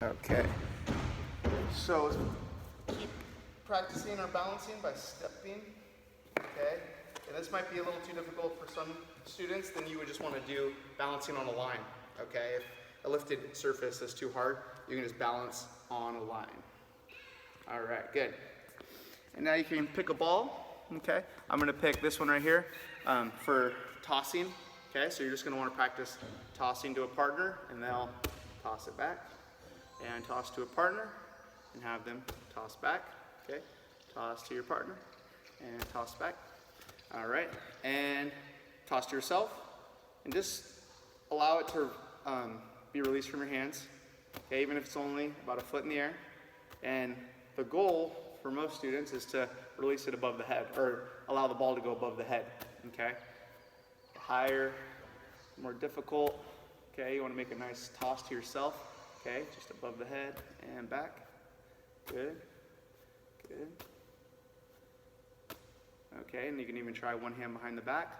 Okay. So keep practicing our balancing by stepping. Okay. And this might be a little too difficult for some students. Then you would just want to do balancing on a line. Okay. If a lifted surface is too hard, you can just balance on a line. All right. Good. And now you can pick a ball. Okay. I'm going to pick this one right here for tossing. Okay. So you're just going to want to practice tossing to a partner, and they'll toss it back. And toss to a partner and have them toss back. Okay, toss to your partner and toss back. All right, and toss to yourself and just allow it to be released from your hands. Okay, even if it's only about a foot in the air. And the goal for most students is to release it above the head, or allow the ball to go above the head. Okay, higher, more difficult. Okay, you want to make a nice toss to yourself. Okay, just above the head and back. Good, good. Okay, and you can even try one hand behind the back,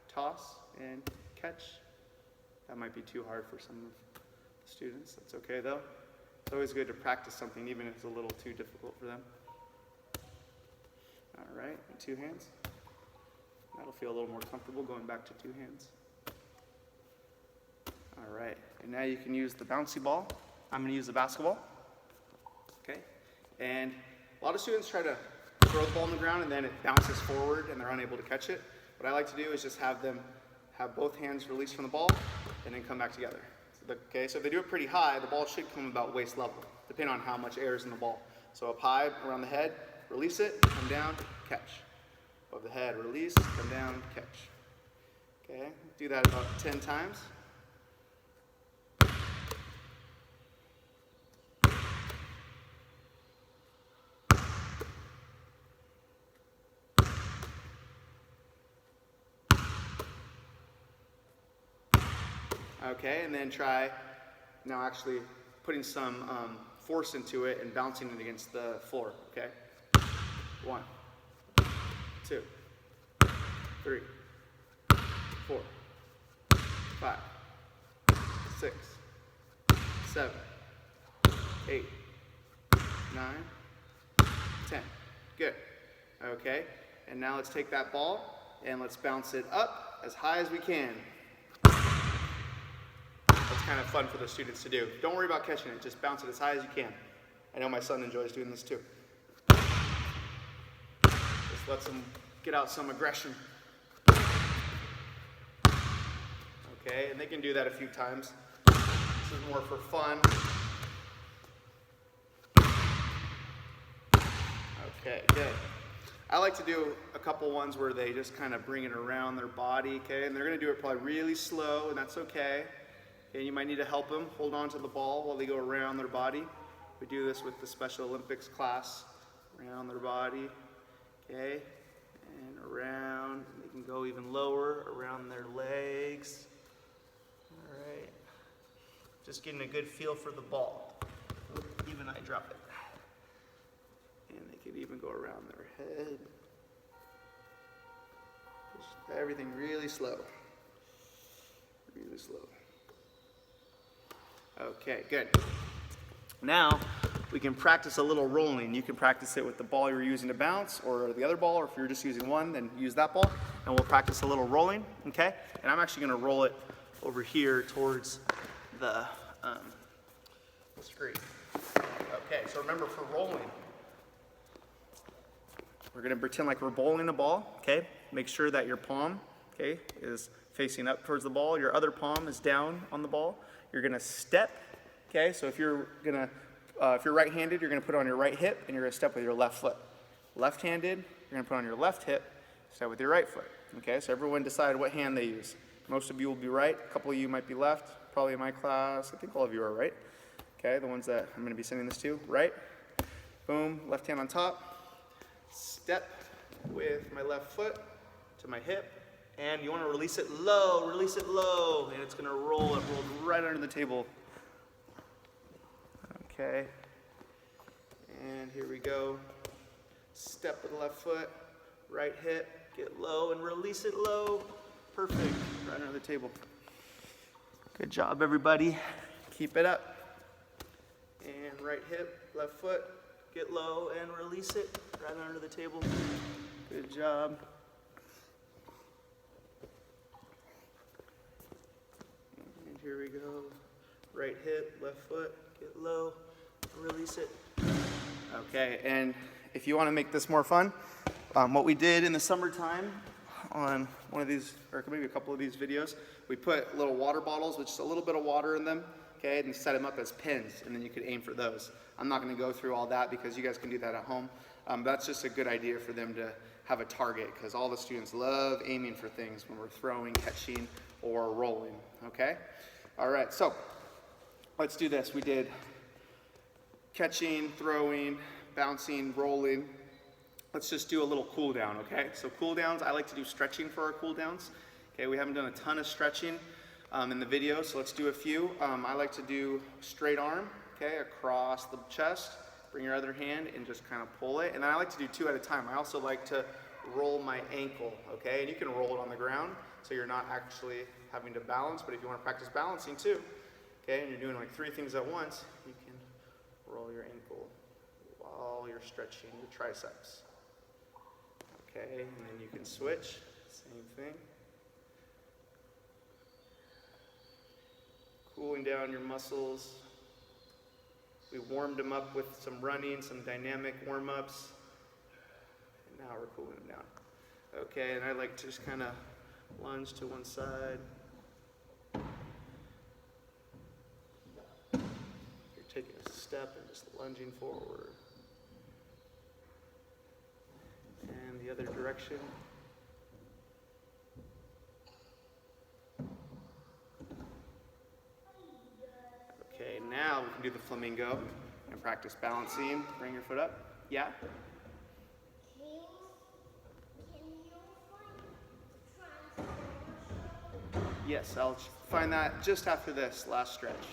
toss and catch. That might be too hard for some of the students. That's okay though. It's always good to practice something even if it's a little too difficult for them. All right, and two hands. That'll feel a little more comfortable going back to two hands. All right, and now you can use the bouncy ball. I'm going to use the basketball. Okay, and a lot of students try to throw the ball on the ground and then it bounces forward and they're unable to catch it. What I like to do is just have them have both hands released from the ball and then come back together. Okay, so if they do it pretty high, the ball should come about waist level, depending on how much air is in the ball. So up high around the head, release it, come down, catch. Above the head, release, come down, catch. Okay, do that about 10 times. Okay, and then try now actually putting some force into it and bouncing it against the floor. Okay, 1, 2, 3, 4, 5, 6, 7, 8, 9, 10. Good. Okay, and now let's take that ball and let's bounce it up as high as we can. It's kind of fun for the students to do. Don't worry about catching it, just bounce it as high as you can. I know my son enjoys doing this too. Just lets him get out some aggression. Okay, and they can do that a few times. This is more for fun. Okay, good. I like to do a couple ones where they just kind of bring it around their body, okay? And they're going to do it probably really slow, and that's okay. And you might need to help them hold on to the ball while they go around their body. We do this with the Special Olympics class, around their body, okay? And around, they can go even lower, around their legs. All right. Just getting a good feel for the ball. Even I drop it. And they could even go around their head. Just everything really slow. Really slow. Okay, good. Now we can practice a little rolling. You can practice it with the ball you're using to bounce or the other ball, or if you're just using one, then use that ball. And we'll practice a little rolling, okay? And I'm actually gonna roll it over here towards the screen. Okay, so remember for rolling, we're gonna pretend like we're bowling a ball, okay? Make sure that your palm, okay, is facing up towards the ball. Your other palm is down on the ball. You're gonna step, okay? So if you're right-handed, you're gonna put it on your right hip and you're gonna step with your left foot. Left-handed, you're gonna put on your left hip, step with your right foot, okay? So everyone decide what hand they use. Most of you will be right, a couple of you might be left, probably in my class. I think all of you are right, okay? The ones that I'm gonna be sending this to, right? Boom, left hand on top. Step with my left foot to my hip. And you want to release it low, and it's going to roll. It rolled right under the table. Okay. And here we go. Step with the left foot, right hip, get low and release it low. Perfect, right under the table. Good job, everybody. Keep it up. And right hip, left foot, get low and release it right under the table. Good job. And here we go. Right hip, left foot, get low, release it. Okay, and if you want to make this more fun, what we did in the summertime on one of these, or maybe a couple of these videos, we put little water bottles with just a little bit of water in them, okay, and set them up as pins, and then you could aim for those. I'm not going to go through all that because you guys can do that at home. That's just a good idea for them to have a target, because all the students love aiming for things when we're throwing, catching, or rolling, okay? All right, so let's do this. We did catching, throwing, bouncing, rolling. Let's just do a little cool down, okay? So cool downs, I like to do stretching for our cool downs. Okay, we haven't done a ton of stretching in the video, so let's do a few. I like to do straight arm, okay, across the chest. Bring your other hand and just kind of pull it. And I like to do 2 at a time. I also like to roll my ankle, okay? And you can roll it on the ground so you're not actually having to balance, but if you want to practice balancing too, okay, and you're doing like 3 things at once, you can roll your ankle while you're stretching your triceps. Okay, and then you can switch, same thing. Cooling down your muscles. We warmed them up with some running, some dynamic warm-ups. And now we're cooling them down. Okay, and I like to just kind of lunge to one side. You're taking a step and just lunging forward. And the other direction. Okay, now we can do the flamingo and practice balancing. Bring your foot up. Yeah? Can you find transformer? Yes, I'll find that just after this last stretch.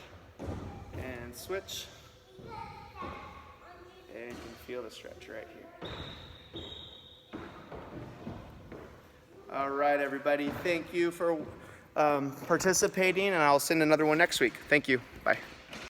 And switch. And you can feel the stretch right here. All right, everybody. Thank you for participating, and I'll send another one next week. Thank you. Bye.